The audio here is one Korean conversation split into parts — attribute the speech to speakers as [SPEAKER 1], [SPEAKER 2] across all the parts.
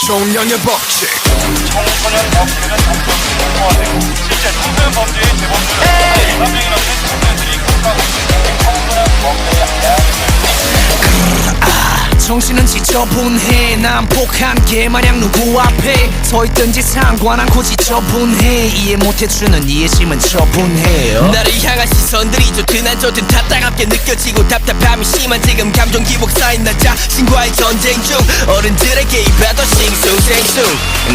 [SPEAKER 1] 청소년의 법칙.
[SPEAKER 2] 청소년 범죄는 점점 심화되고 실제 청소년 범죄의 재범률은 4명이라는 청소년들이 국가고 있는 청소년 범죄의 다양한
[SPEAKER 1] 정신은 지저분해. 난폭한 개마냥 누구 앞에 서있든지 상관않고 지저분해. 이해 못해주는 이해심은 처분해요.
[SPEAKER 3] 나를 향한 시선들이 좋든 안 좋든 다 따갑게 느껴지고 답답함이 심한 지금 감정 기복 쌓인 나 자신과의 전쟁 중 어른들에게 입하던 싱숭생숭.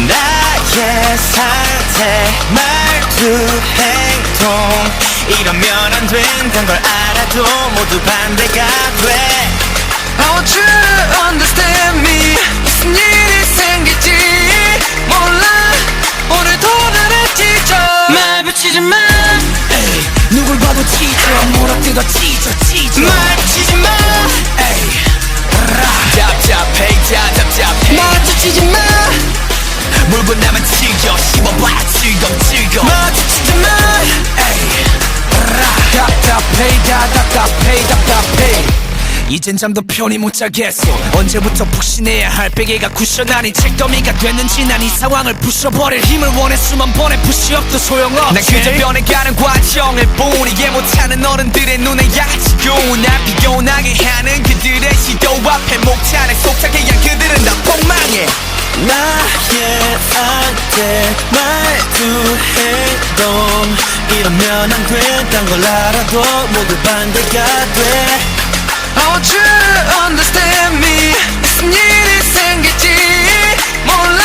[SPEAKER 3] 나의 상태 말투 행동 이러면 안 된다는 걸 알아도 모두 반대가 돼.
[SPEAKER 1] I want you to understand me. 무슨 일이 생길지 몰라. 오늘도 나를 찢어.
[SPEAKER 3] 말 붙이지 마.
[SPEAKER 1] 에이, 누굴 봐도 찢어. 물어뜯어 찢어.
[SPEAKER 3] 말 붙이지 마.
[SPEAKER 1] 에이,
[SPEAKER 3] 답답해 답답해.
[SPEAKER 1] 마주치지 마.
[SPEAKER 3] 물고 나만 찢어 씹어봐야 즐거워.
[SPEAKER 1] 마주치지 마. 에이, 답답해. 이젠 잠도 편히 못 자겠어. 언제부터 푹신해야 할 베개가 쿠션 아닌 책더미가 됐는지 난 이 상황을 부숴버릴 힘을 원해. 수만 번의 푸시업도 소용없지.
[SPEAKER 3] 난 그저 변해가는 과정일 뿐. 이해 못하는 어른들의 눈에 야치고 날 비교나게 하는 그들의 시도 앞에 목차를 속삭게 한 그들은 다 폭망해. 나의 상태 말투 행동 이러면 안 된다는 걸 알아도 모두 반대가 돼.
[SPEAKER 1] I want you to understand me. 무슨 일이 생길지 몰라.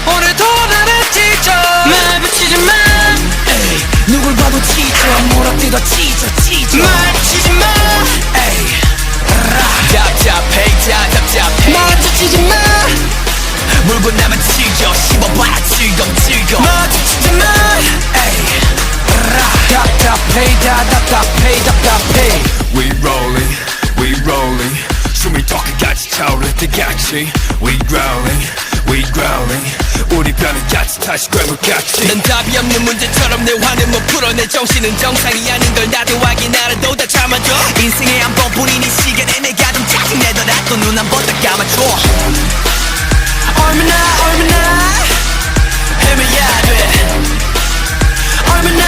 [SPEAKER 1] 오늘도 나를 찢어.
[SPEAKER 3] 말 붙이지 마.
[SPEAKER 1] 에이, 누굴 봐도 찢어. 물어뜯어 찢어.
[SPEAKER 3] 말 붙이지 마.
[SPEAKER 1] 에이,
[SPEAKER 3] 답답해.
[SPEAKER 1] 마주치지 마.
[SPEAKER 3] 물고 나만 찢어 씹어봐야 즐거워.
[SPEAKER 1] 마주치지 마. 에이, 답답해.
[SPEAKER 4] We rolling 숨이 더 끝까지 차오를 때같이 We growling 우리 편은 같이 다시 괴물같이.
[SPEAKER 3] 난 답이 없는 문제처럼 내 화는 못 풀어. 내 정신은 정상이 아닌 걸 나도 하긴 알아도 다 참아줘. 인생에 한 번뿐인 이 시간에 내가 좀 짜증내더라도 눈 한 번 딱 감아줘. 얼마나 헤매야 돼. 얼마나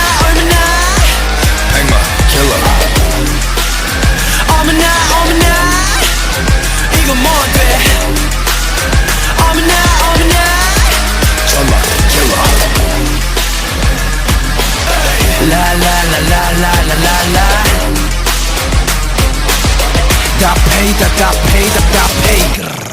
[SPEAKER 4] 행마 킬러
[SPEAKER 3] 이건 뭔데. 얼마나
[SPEAKER 4] 전마 킬러
[SPEAKER 1] 라라라라라라라. 답답해.